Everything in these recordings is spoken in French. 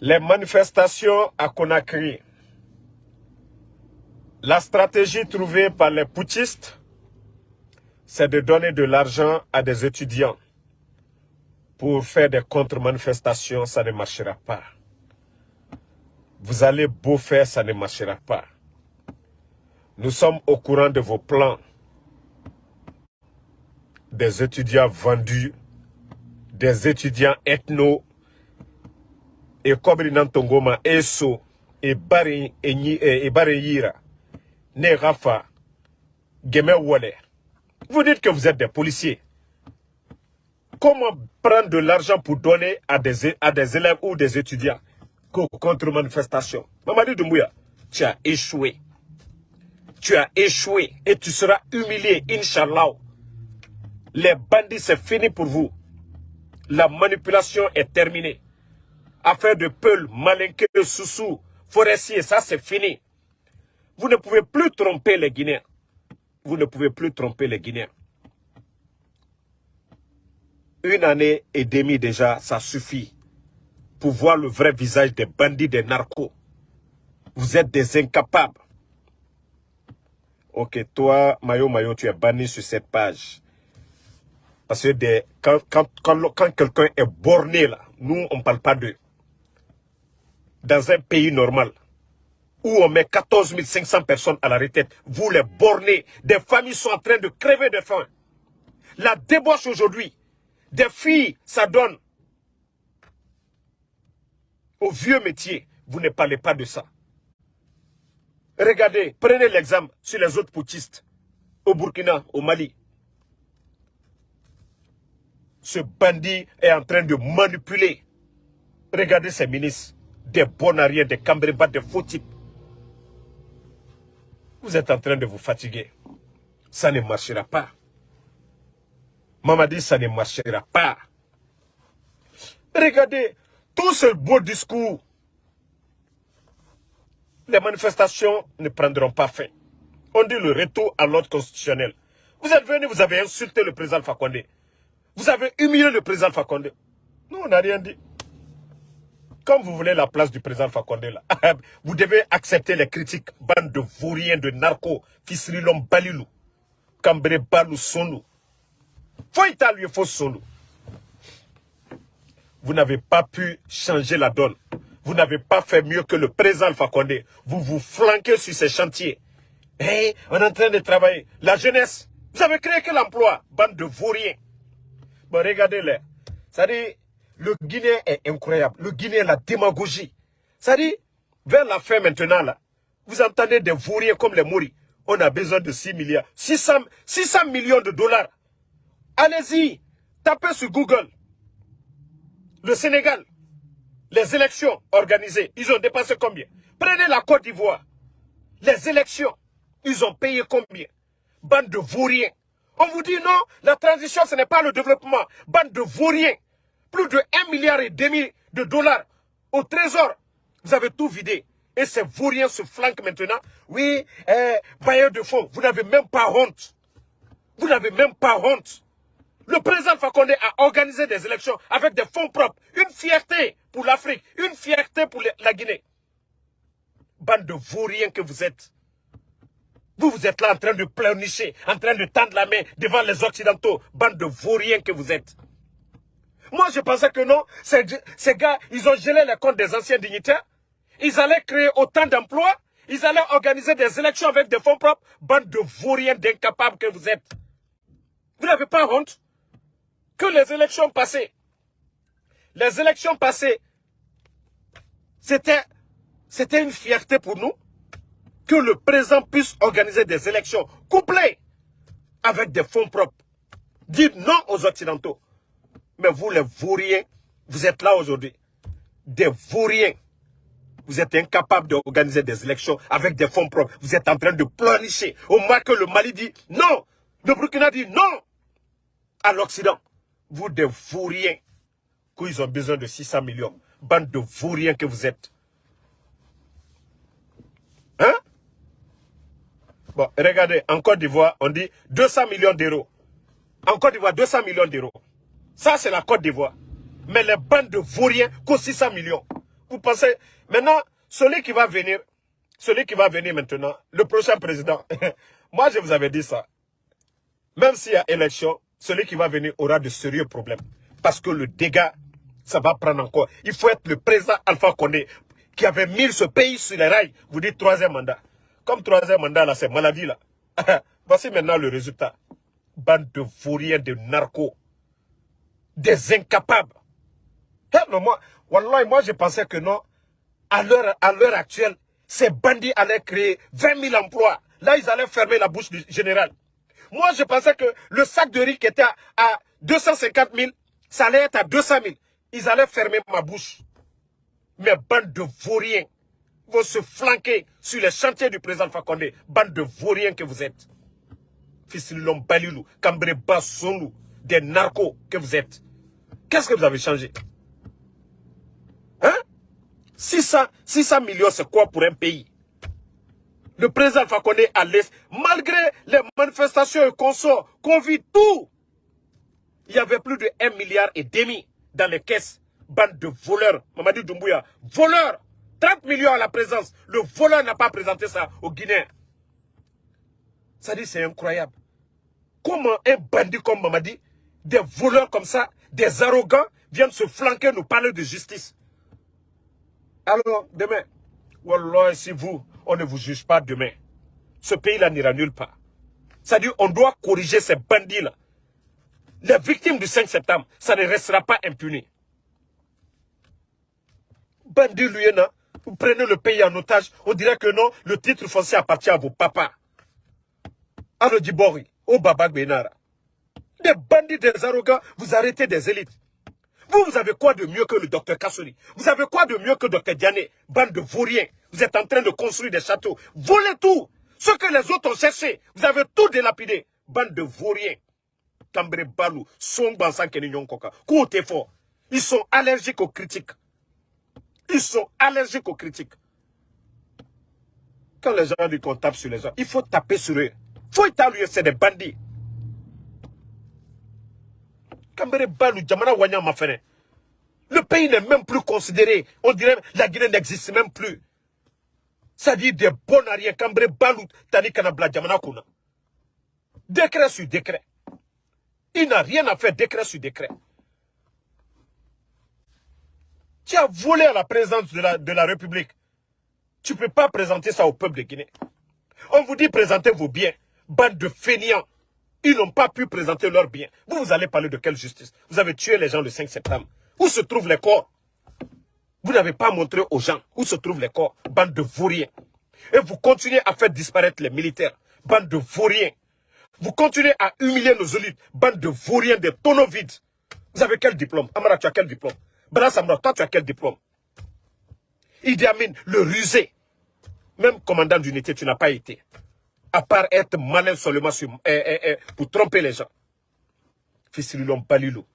Les manifestations à Conakry. La stratégie trouvée par les putschistes, c'est de donner de l'argent à des étudiants pour faire des contre-manifestations. Ça ne marchera pas. Vous allez beau faire, ça ne marchera pas. Nous sommes au courant de vos plans. Des étudiants vendus, des étudiants ethno, et Kobri Tongoma, Eso, et Bari Yira, Ne Rafa, Geme Wale. Vous dites que vous êtes des policiers. Comment prendre de l'argent pour donner à des élèves ou des étudiants contre manifestation? Mamadou Doumbouya, tu as échoué. Tu as échoué et tu seras humilié, Inch'Allah. Les bandits, c'est fini pour vous. La manipulation est terminée. Affaire de Peul, Malinké, Soussou, Forestier, ça c'est fini. Vous ne pouvez plus tromper les Guinéens. Vous ne pouvez plus tromper les Guinéens. 1 année et demie déjà, ça suffit pour voir le vrai visage des bandits, des narcos. Vous êtes des incapables. Ok, toi, Mayo, tu es banni sur cette page. Parce que quand quelqu'un est borné là, nous, on ne parle pas d'eux. Dans un pays normal, où on met 14 500 personnes à la retraite, vous les bornez, des familles sont en train de crever de faim. La débauche aujourd'hui, des filles, ça donne au vieux métier. Vous ne parlez pas de ça. Regardez, prenez l'exemple sur les autres putschistes, au Burkina, au Mali. Ce bandit est en train de manipuler. Regardez ces ministres, des bonariens, des cambrébat, des faux types. Vous êtes en train de vous fatiguer. Ça ne marchera pas. Mamadi, ça ne marchera pas. Regardez, tout ce beau discours. Les manifestations ne prendront pas fin. On dit le retour à l'ordre constitutionnel. Vous êtes venu, vous avez insulté le président Alpha Condé. Vous avez humilié le président Alpha Condé. Nous, on n'a rien dit. Comme vous voulez la place du président Alpha Condé, là, vous devez accepter les critiques. Bande de vauriens, de narcos, Fisrilom Balilou, Cambré Balou Sonou. Faut italien, faut Sonou. Vous n'avez pas pu changer la donne. Vous n'avez pas fait mieux que le président Alpha Condé. Vous vous flanquez sur ces chantiers. Hey, on est en train de travailler. La jeunesse, vous avez créé que l'emploi. Bande de vauriens. Bon, regardez-les. Ça dit, le Guinéen est incroyable. Le Guinéen, la démagogie. Ça dit, vers la fin maintenant, là, vous entendez des vauriens comme les Mouris. On a besoin de 6 milliards. 600 millions de dollars. Allez-y, tapez sur Google. Le Sénégal, les élections organisées, ils ont dépassé combien? Prenez la Côte d'Ivoire. Les élections, ils ont payé combien? Bande de vauriens. On vous dit non, la transition, ce n'est pas le développement. Bande de vauriens. Plus de 1,5 milliard de dollars au trésor. Vous avez tout vidé. Et ces vauriens se flanquent maintenant. Oui, bailleurs de fonds, vous n'avez même pas honte. Vous n'avez même pas honte. Le président Fakonde a organisé des élections avec des fonds propres. Une fierté pour l'Afrique, une fierté pour la Guinée. Bande de vauriens que vous êtes. Vous êtes là en train de pleurnicher, en train de tendre la main devant les Occidentaux. Bande de vauriens que vous êtes. Moi, je pensais que non, ces gars, ils ont gelé les comptes des anciens dignitaires. Ils allaient créer autant d'emplois. Ils allaient organiser des élections avec des fonds propres. Bande de vauriens, d'incapables que vous êtes. Vous n'avez pas honte que les élections passées, c'était une fierté pour nous que le président puisse organiser des élections couplées avec des fonds propres. Dites non aux Occidentaux. Mais vous, les vauriens, vous êtes là aujourd'hui. Des vauriens. Vous êtes incapables d'organiser des élections avec des fonds propres. Vous êtes en train de pleurnicher. Au moins que le Mali dit non. Le Burkina dit non à l'Occident. Vous, des vauriens, qu'ils ont besoin de 600 millions. Bande de vauriens que vous êtes. Hein? Bon, regardez, en Côte d'Ivoire, on dit 200 millions d'euros. En Côte d'Ivoire, 200 millions d'euros. Ça, c'est la Côte d'Ivoire. Mais les bandes de vauriens coûtent 600 millions. Vous pensez, maintenant, celui qui va venir maintenant, le prochain président, moi je vous avais dit ça. Même s'il y a élection, celui qui va venir aura de sérieux problèmes. Parce que le dégât, ça va prendre encore. Il faut être le président Alpha Condé qui avait mis ce pays sur les rails. Vous dites troisième mandat. Comme troisième mandat, là, c'est maladie, là. Voici maintenant le résultat. Bande de vauriens, de narcos, des incapables. Non, moi, je pensais que non. À l'heure actuelle, ces bandits allaient créer 20 000 emplois. Là, ils allaient fermer la bouche du général. Moi, je pensais que le sac de riz qui était à 250 000, ça allait être à 200 000. Ils allaient fermer ma bouche. Mais bande de vauriens vont se flanquer sur les chantiers du président Fakonde. Bande de vauriens que vous êtes. Fils Lom Balilou, Cambré Bassonlou, des narcos que vous êtes. Qu'est-ce que vous avez changé? Hein? 600 millions, c'est quoi pour un pays? Le président Fakonde à l'Est, malgré les manifestations et consorts, qu'on vit tout, il y avait plus de 1,5 milliard dans les caisses. Bande de voleurs. Mamadi Doumbouya, voleurs. 30 millions à la présence. Le voleur n'a pas présenté ça aux Guinéens. Ça dit, c'est incroyable. Comment un bandit comme Mamadi, des voleurs comme ça, des arrogants, viennent se flanquer, nous parler de justice? Alors, demain, Wallah, si on ne vous juge pas demain, ce pays-là n'ira nulle part. C'est-à-dire, on doit corriger ces bandits-là. Les victimes du 5 septembre, ça ne restera pas impuni. Bandit, lui, vous prenez le pays en otage, on dirait que non, le titre foncier appartient à vos papas. Alors, Djibori, au Baba Benara. Des bandits, des arrogants, vous arrêtez des élites. Vous avez quoi de mieux que le docteur Kassori? Vous avez quoi de mieux que docteur Diané? Bande de vauriens. Vous êtes en train de construire des châteaux. Volez tout. Ce que les autres ont cherché, vous avez tout délapidé. Bande de vauriens. Cambré Balou, Song Bansan Kenignon Koka. Côté fort. Ils sont allergiques aux critiques. Ils sont allergiques aux critiques. Quand les gens disent qu'on tape sur les gens, il faut taper sur eux. Faut étaler, c'est des bandits. Cambré Balou, Djamana Wanyang Mafene. Le pays n'est même plus considéré. On dirait que la Guinée n'existe même plus. Ça dit des bons arrières. Cambré Balou, Tani Kanabla Djamana Kuna. Décret sur décret. Il n'a rien à faire, décret sur décret. Tu as volé à la présidence de la République. Tu ne peux pas présenter ça au peuple de Guinée. On vous dit présentez vos biens. Bande de fainéants. Ils n'ont pas pu présenter leurs biens. Vous allez parler de quelle justice? Vous avez tué les gens le 5 septembre. Où se trouvent les corps? Vous n'avez pas montré aux gens où se trouvent les corps. Bande de vauriens. Et vous continuez à faire disparaître les militaires. Bande de vauriens. Vous continuez à humilier nos élites. Bande de vauriens, des tonneaux vides. Vous avez quel diplôme? Amara, tu as quel diplôme? Bala Samra, toi, tu as quel diplôme? Idi Amin, le rusé. Même commandant d'unité, tu n'as pas été. À part être malin seulement pour tromper les gens. Fissililom Balilou.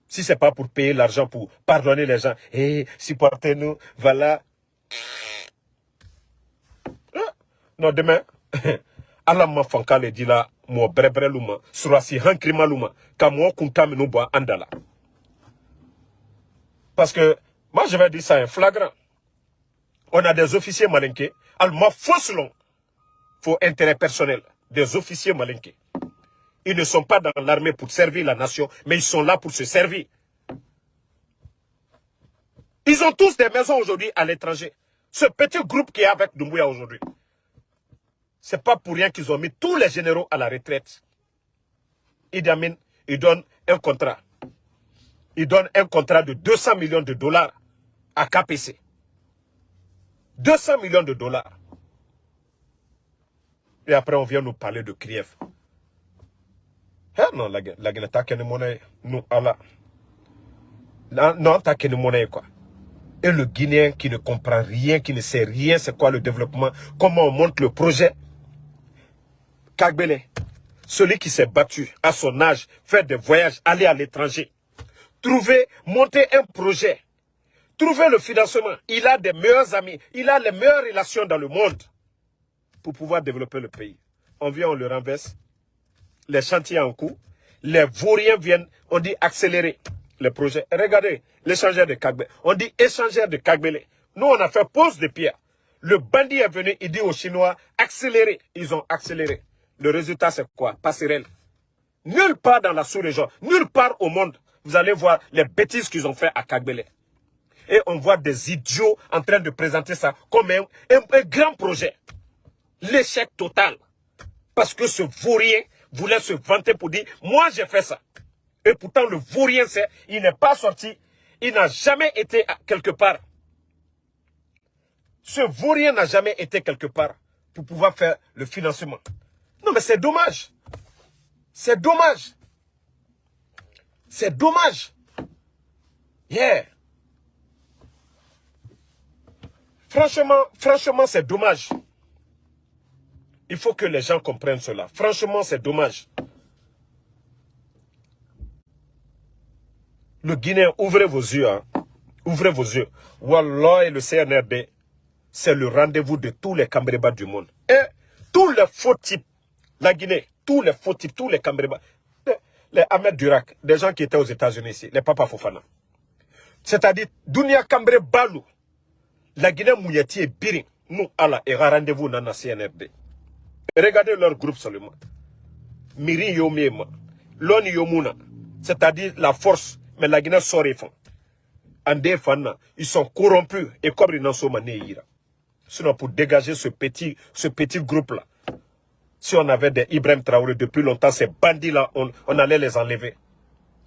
Si ce n'est pas pour payer l'argent, pour pardonner les gens, supportez-nous, voilà. Non, demain, Allah m'a fanka le dit là, moi brebre luma, surasi hankrima luma, kamo kuntame nuba andala. Parce que, moi je vais dire ça un flagrant. On a des officiers malinqués, allemand fausse long, pour intérêt personnel, des officiers malinqués. Ils ne sont pas dans l'armée pour servir la nation, mais ils sont là pour se servir. Ils ont tous des maisons aujourd'hui à l'étranger. Ce petit groupe qui est avec Doumbouya aujourd'hui, c'est pas pour rien qu'ils ont mis tous les généraux à la retraite. Idi Amin, il donne un contrat. Il donne un contrat de 200 millions de dollars à KPC. 200 millions de dollars. Et après, on vient nous parler de Kiev. Non, la Guinée, t'as qu'une monnaie. Nous, Allah. Non, t'as qu'une monnaie, quoi. Et le Guinéen qui ne comprend rien, qui ne sait rien, c'est quoi le développement, comment on monte le projet. Kagbele, celui qui s'est battu à son âge, faire des voyages, aller à l'étranger, trouver, monter un projet, trouver le financement. Il a des meilleurs amis, il a les meilleures relations dans le monde pour pouvoir développer le pays. On vient, on le renverse, les chantiers en cours, les vauriens viennent, on dit accélérer. les projets. Regardez, l'échangeur de Kagbele. On dit échangeur de Kagbele. Nous, on a fait pose de pierre. Le bandit est venu, il dit aux Chinois, accélérez. Ils ont accéléré. Le résultat, c'est quoi? Passerelle. Nulle part dans la sous-région, nulle part au monde, vous allez voir les bêtises qu'ils ont fait à Kagbele. Et on voit des idiots en train de présenter ça comme un grand projet. L'échec total. Parce que ce vaurien voulait se vanter pour dire, moi j'ai fait ça. Et pourtant le vaurien, il n'est pas sorti, il n'a jamais été quelque part. Ce vaurien n'a jamais été quelque part pour pouvoir faire le financement. Non mais c'est dommage. C'est dommage. C'est dommage. Yeah. Franchement, c'est dommage. Il faut que les gens comprennent cela. Franchement, c'est dommage. Le Guinéen, ouvrez vos yeux. Hein. Ouvrez vos yeux. Wallah et le CNRD, c'est le rendez-vous de tous les Cambréba du monde. Et tous les faux types, la Guinée, tous les faux types, tous les Cambréba, les Ahmed Durak, des gens qui étaient aux États-Unis ici, les Papa Fofana. C'est-à-dire, Dunia Cambré Balou, la Guinée Mouyati et Biring, nous, Allah, et rendez-vous dans la CNRD. Regardez leur groupe seulement. Miri Yomiema, Loni Yomuna, c'est-à-dire la force, mais la Guinée sort et fond. Andé Fana, ils sont corrompus et comme ils n'en sont pas nés. Sinon, pour dégager ce petit groupe-là, si on avait des Ibrahim Traoré depuis longtemps, ces bandits-là, on allait les enlever.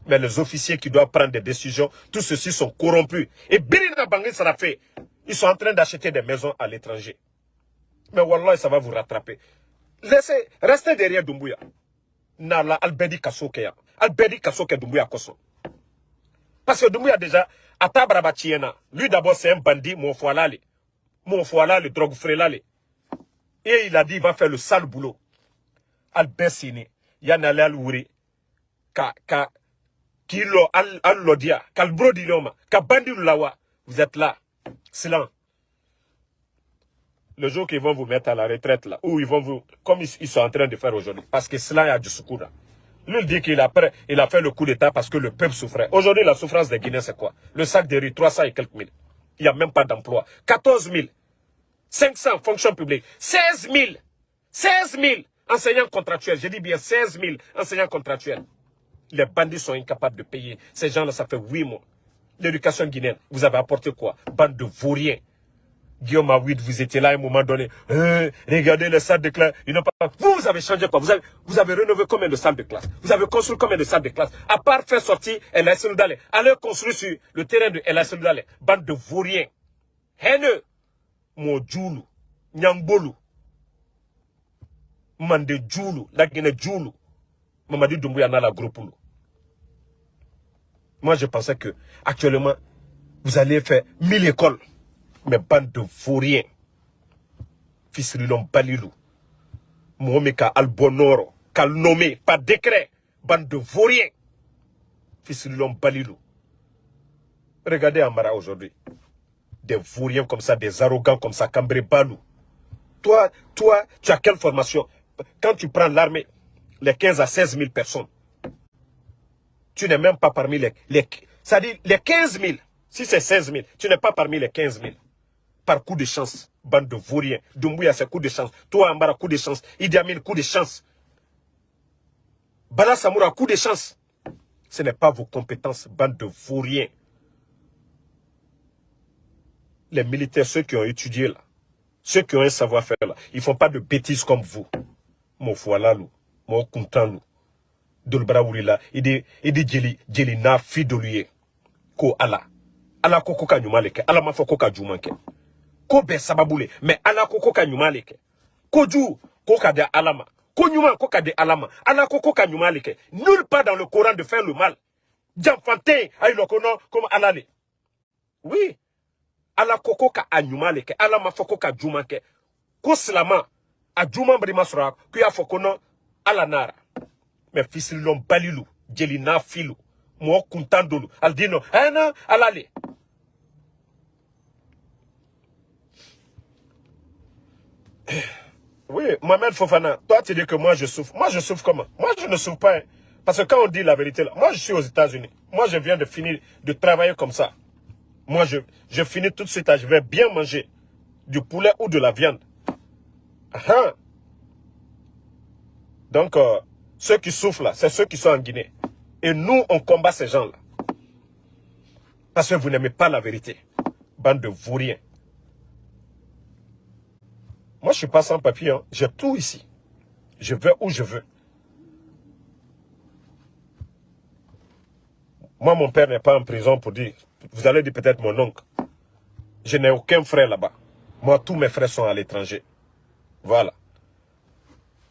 Mais les officiers qui doivent prendre des décisions, tous ceux-ci sont corrompus. Et Birina Bangui sera fait. Ils sont en train d'acheter des maisons à l'étranger. Mais Wallah, ça va vous rattraper. Restez derrière Doumbouya. Nala Albedi Kassokeya. Albedi Kassoke Doumbouya Koso. Parce que Doumbouya déjà, Atabrabatiena, lui d'abord c'est un bandit, mon foilale. Mon foilale, le drogue frélale. Et il a dit, il va faire le sale boulot. Albessini, Yanale Al-Ouri, Kilo Al-Lodia, Kalbrodiloma, Kabandi Lawa. Vous êtes là. Silence. Le jour qu'ils vont vous mettre à la retraite là, ou ils vont vous, comme ils sont en train de faire aujourd'hui, parce que cela a du secours là. Lui il dit qu'il a fait le coup d'état parce que le peuple souffrait. Aujourd'hui la souffrance des Guinéens c'est quoi? Le sac de riz, 300 et quelques mille. Il n'y a même pas d'emploi. 14 500 fonctions publiques. 16 000 enseignants contractuels. Je dis bien 16 000 enseignants contractuels. Les bandits sont incapables de payer. Ces gens-là, ça fait 8 mois. L'éducation guinéenne, vous avez apporté quoi? Bande de vauriens. Guillaume Awid, vous étiez là à un moment donné. Regardez les salles de classe. Vous avez changé quoi? Vous avez rénové combien de salles de classe? Vous avez construit combien de salles de classe? À part faire sortir El Dale. Allez construire sur le terrain de El Dale. Bande de vauriens. Haineux. Mojulu. Nyambolu. Mande Djoulou. La Guinée Djoulou. Mamadi Doumbouya na la groupe. Moi, je pensais que, actuellement, vous allez faire 1000 écoles. Mais bande de vauriens. Fils Rilon Balilou. Mohameka Albonoro. Kal nommé par décret. Bande de vauriens. Fils Rilon Balilou. Regardez Amara aujourd'hui. Des vauriens comme ça, des arrogants comme ça, Cambré Balou. Toi, tu as quelle formation? Quand tu prends l'armée, les 15 à 16 000 personnes, tu n'es même pas parmi c'est-à-dire les 15 000, si c'est 16 000, tu n'es pas parmi les 15 000. Par coup de chance, bande de vauriens. Doumbouya, c'est coup de chance. Toi, Ambara, coup de chance. Idi Amin, coup de chance. Bala Samoura, coup de chance. Ce n'est pas vos compétences, bande de vauriens. Les militaires, ceux qui ont étudié là, ceux qui ont un savoir-faire là, ils ne font pas de bêtises comme vous. Mon foilalou, mon kuntanlou, dolbraourila, il dit jeli na fidoluye, ko ala. Ala koko ka nyumaleke, ala mafoko ka jumanke. Ko be sababule, mais ala koko ka nyumaleke. Ko ju, koka de alama. Ko nyuma koka de alama. Ala koko ka nyumaleke. Nulle part dans le Coran de faire le mal. J'enfantin, aïe le kono, comme alale. Oui. Ala koko ka anyumaleke, ala mafoko ka jumanke. Ko slama, a juman brima sura, kuya fokono, ala nara. Mais fils l'homme balilou, jelina filou, mo kuntandolu, al dino, non, alale. Oui, Mohamed Fofana, toi tu dis que moi je souffre. Moi je souffre comment? Moi je ne souffre pas. Hein. Parce que quand on dit la vérité, là, moi je suis aux États-Unis. Moi je viens de finir de travailler comme ça. Moi je finis tout de suite, là, je vais bien manger du poulet ou de la viande. Ah. Donc, ceux qui souffrent là, c'est ceux qui sont en Guinée. Et nous, on combat ces gens-là. Parce que vous n'aimez pas la vérité. Bande de vauriens. Moi, je ne suis pas sans papier. Hein. J'ai tout ici. Je vais où je veux. Moi, mon père n'est pas en prison pour dire... Vous allez dire peut-être mon oncle. Je n'ai aucun frère là-bas. Moi, tous mes frères sont à l'étranger. Voilà.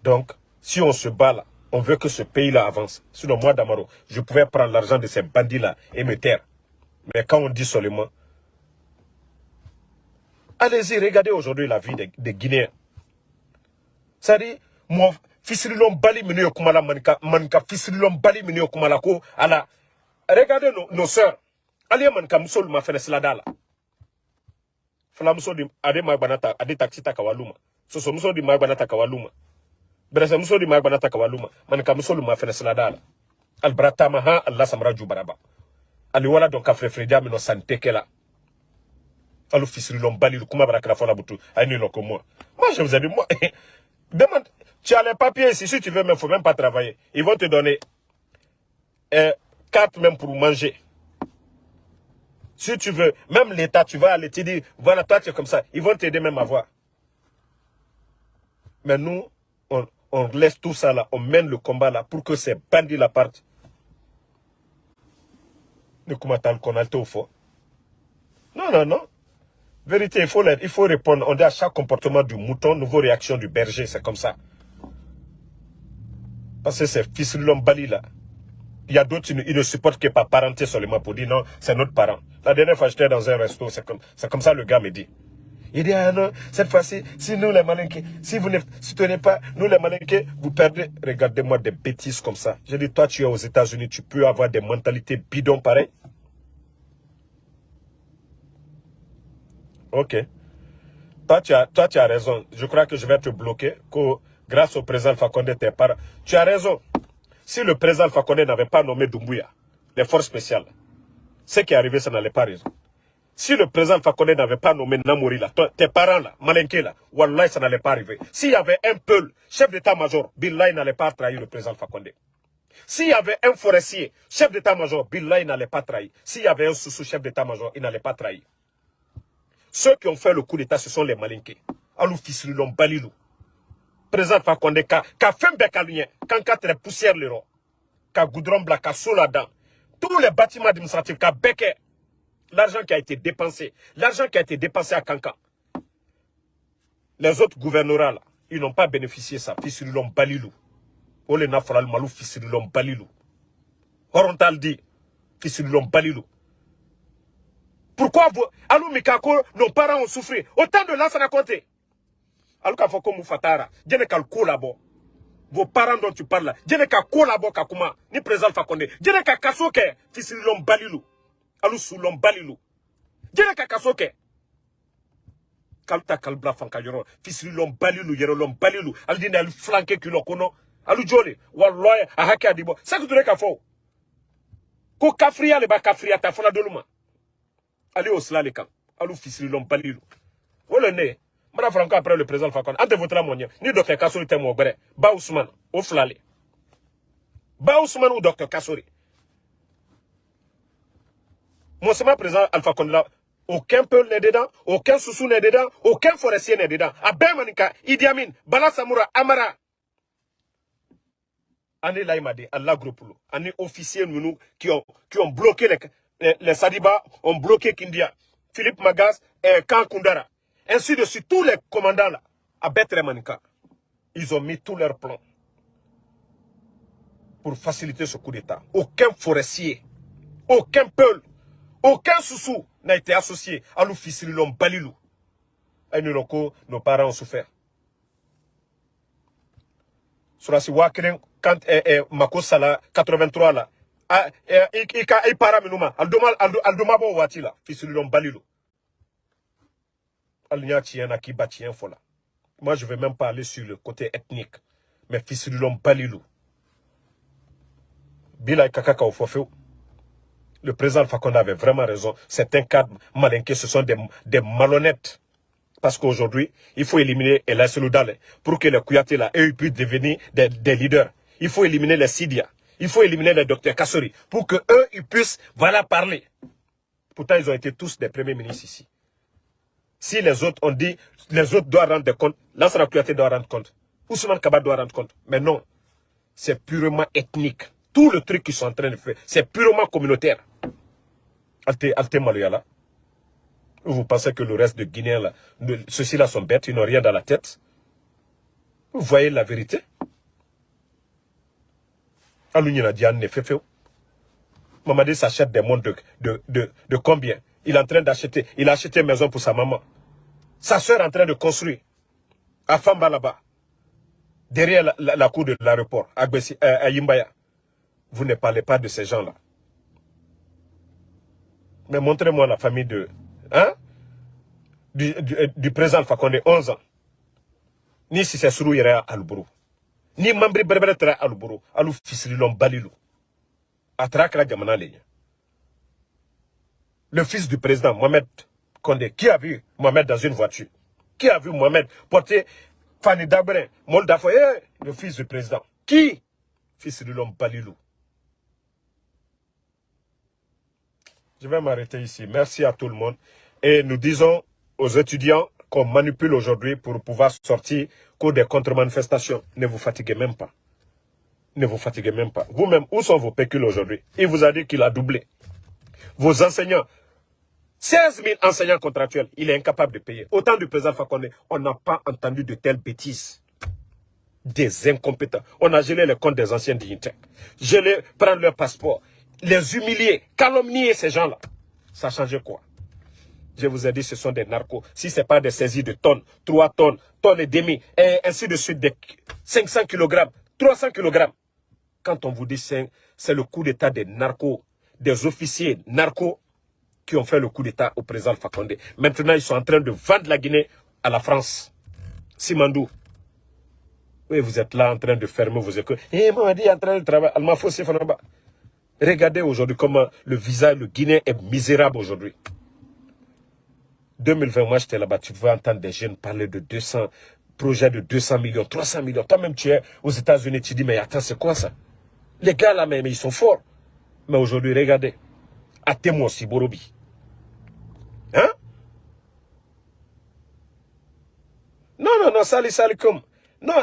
Donc, si on se bat là, on veut que ce pays-là avance. Sinon, moi, Damaro, je pouvais prendre l'argent de ces bandits-là et me taire. Mais quand on dit seulement... Allez-y, regardez aujourd'hui la vie des Guinéens. C'est-à-dire, moi, Fissililom Bali Minio Kumala Manka Fissililom Bali Minio Kumala ko ala. Regardez nos sœurs. Allez, Manka Moussol ma fait la dala. Flamso di Ade Magbanata, Ade Taxita Kawaluma. So Mousso di Magbanata Kawaluma. Bresa Mousso di Magbanata Kawaluma. Manka Moussol ma fait la dala. Albrata Maha, Allah Samra Jubaraba. Ali wala donc Afre Fredia, mais no santé qu'elle a. Alors, Fissililom Bali, le Kuma Barakra Fola Boutou, Aïni Loko moi. Moi, je vous ai dit, moi. Demande, tu as les papiers ici, si tu veux, mais il ne faut même pas travailler. Ils vont te donner 4 même pour manger. Si tu veux, même l'État, tu vas aller te dire, voilà, toi tu es comme ça. Ils vont t'aider même à voir. Mais nous, on laisse tout ça là, on mène le combat là pour que ces bandits là partent. Ne comment qu'on a le au fond. Non, non, non. Vérité, il faut répondre. On dit à chaque comportement du mouton, nouveau réaction du berger, c'est comme ça. Parce que c'est fils de l'homme Bali là. Il y a d'autres, ils ne supportent que par parenté seulement pour dire non, c'est notre parent. La dernière fois, j'étais dans un resto, c'est comme ça le gars me dit. Il dit, ah non, cette fois-ci, si nous les malinqués, si vous ne soutenez pas, nous les malinqués, vous perdez. Regardez-moi des bêtises comme ça. J'ai dit, toi, tu es aux États-Unis, tu peux avoir des mentalités bidons pareilles. Ok. Toi, tu as raison. Je crois que je vais te bloquer. Grâce au président Alpha Condé, tes parents. Tu as raison. Si le président Alpha Condé n'avait pas nommé Doumbouya, les forces spéciales, ce qui est arrivé, ça n'allait pas résoudre. Si le président Alpha Condé n'avait pas nommé Namouri, là, tes parents, là, Malinké, là, Wallahi, ça n'allait pas arriver. S'il y avait un Peul, chef d'état-major, Billahi n'allait pas trahir le président Alpha Condé. S'il y avait un forestier, chef d'état-major, Billahi n'allait pas trahir. S'il y avait un sous chef d'état-major, il n'allait pas trahir. Ceux qui ont fait le coup d'état, ce sont les Malinké. Alou Fissililom Balilou. Président Fakonde, ka fembe kalunye, kan katre poussière le ro, ka goudron blanc, ka soladan, tous les bâtiments administratifs, ka beke, l'argent qui a été dépensé, à Kankan. Les autres gouvernorats là, ils n'ont pas bénéficié ça. Fissililom Balilou. Ole naforal malou Fissililom Balilou. Horontal dit, Fissililom Balilou. Pourquoi vous, Alou Mikako, nos parents ont souffert. Autant de là, ça n'a compté. Alors qu'il faut que vous fatara, je n'ai qu'à collaborer. Vos parents dont tu parles là, je n'ai qu'à collaborer, Kakuma, ni président Fakonde, je n'ai qu'à Kasoke, Fissililom Balilou, Alou Soulom Balilou, je n'ai qu'à Kasoke. Kalta Kalbla Fankayoro, Fissililom Balilou, Yerolom Balilou, Aldine al flanqué Kulokono, Alou Jolé, Walloy, Ahaki Adibo, ça que tu n'as qu'à faire. Ko Kafria, le bas Kafria, ta fona de l'uma. Allez au Sla les camps, Alou Fissililom Balilou. Où le nez? Madame Franco après le président Fakon. Ante votre la monia. Ni docteur Kassori te mo bere. Ba Ousmane. Au flale. Ba Ousmane ou docteur Kassori. Mon sema président Alpha Condé là. Aucun peul n'est dedans. Aucun soussou n'est dedans. Aucun forestier n'est dedans. Abel Manika. Idi Amin. Bala Samoura. Amara. Ani Laïmade. Allah Gropulo. Ani officiers nous qui ont bloqué les Sadiba. Ont bloqué Kindia. Philippe Magas et Kan Koundara. Ainsi de suite, tous les commandants là, à Betremanika, ils ont mis tous leurs plans pour faciliter ce coup d'État. Aucun forestier, aucun peul, aucun soussou n'a été associé à l'Oufissililom Balilou. Et nos parents ont souffert. Sur la Siwakren, quand Mako Sala 83 là, il para minuma, Aldomabo Wati là, Fissililom Balilou. Moi, je ne vais même pas aller sur le côté ethnique. Mais Fissililom Balilou. Bila Kakaka au Fofeu. Le président Alpha Condé avait vraiment raison. Certains cadres malinqués, ce sont des malhonnêtes. Parce qu'aujourd'hui, il faut éliminer El Seloudal pour que les Kouyaté là, eux, puissent devenir des leaders. Il faut éliminer les Sidia. Il faut éliminer les docteurs Kassori pour que eux, ils puissent, voilà, parler. Pourtant, ils ont été tous des premiers ministres ici. Si les autres ont dit, les autres doivent rendre compte, Lansana Kouyaté doit rendre compte. Ousmane Kaba doit rendre compte. Mais non, c'est purement ethnique. Tout le truc qu'ils sont en train de faire, c'est purement communautaire. Alte Maloyala. Vous pensez que le reste de Guinéens, là, ceux-ci-là sont bêtes, ils n'ont rien dans la tête. Vous voyez la vérité. Alounia Diane ne fait fait. Mamadi s'achète des montres de combien? Il est en train d'acheter. Il a acheté une maison pour sa maman. Sa soeur est en train de construire. À Famba là-bas. Derrière la cour de l'aéroport. À Yimbaya. Vous ne parlez pas de ces gens-là. Mais montrez-moi la famille du président Alpha Condé, 11 ans. Ni si c'est Sourou Yere Albourou. Ni Mambri Berbere Tra Albourou. Alou Fisrilon Balilou. Atrakra Gamana Lenya. Le fils du président Mohamed Condé, qui a vu Mohamed dans une voiture? Qui a vu Mohamed porter Fanny Dabrin, Molda Foye, le fils du président? Qui? Fils de l'homme Balilou. Je vais m'arrêter ici. Merci à tout le monde. Et nous disons aux étudiants qu'on manipule aujourd'hui pour pouvoir sortir qu'au des contre-manifestations. Ne vous fatiguez même pas. Ne vous fatiguez même pas. Vous-même, où sont vos pécules aujourd'hui? Il vous a dit qu'il a doublé. Vos enseignants, 16 000 enseignants contractuels, il est incapable de payer. Autant du président Alpha Condé, on n'a pas entendu de telles bêtises. Des incompétents. On a gelé les comptes des anciens dignitaires. Gelé, prendre leur passeport. Les humilier, calomnier ces gens-là. Ça a changé quoi? Je vous ai dit, ce sont des narcos. Si ce n'est pas des saisies de tonnes, 3 tonnes, tonnes et demi, et ainsi de suite, des 500 kg, 300 kg. Quand on vous dit c'est le coup d'état des narcos, des officiers narcos qui ont fait le coup d'état au président Alpha Condé. Maintenant, ils sont en train de vendre la Guinée à la France. Simandou. Oui, vous êtes là en train de fermer vos écoles. Et moi, dit en train de travailler. Regardez aujourd'hui comment le visage, le Guinéen est misérable aujourd'hui. 2020, moi j'étais là-bas, tu pouvais entendre des jeunes parler de 200 projets de 200 millions, 300 millions. Toi-même, tu es aux États-Unis, tu dis, mais attends, c'est quoi ça? Les gars là, mais ils sont forts. Mais aujourd'hui, regardez. Atemo aussi, Borobi. Hein? Non, sali comme. Non,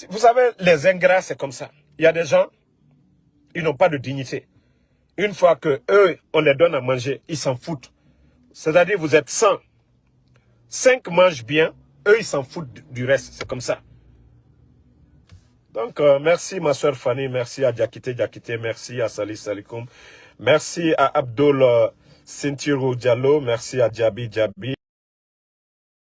vous savez, les ingrats, c'est comme ça. Il y a des gens, ils n'ont pas de dignité. Une fois que eux, on les donne à manger, ils s'en foutent. C'est-à-dire, vous êtes 100. 5 mangent bien, eux, ils s'en foutent du reste. C'est comme ça. Donc, merci ma soeur Fanny, merci à Diakité, merci à Sali Salikoum, merci à Abdul Sintiro Diallo, merci à Djabi.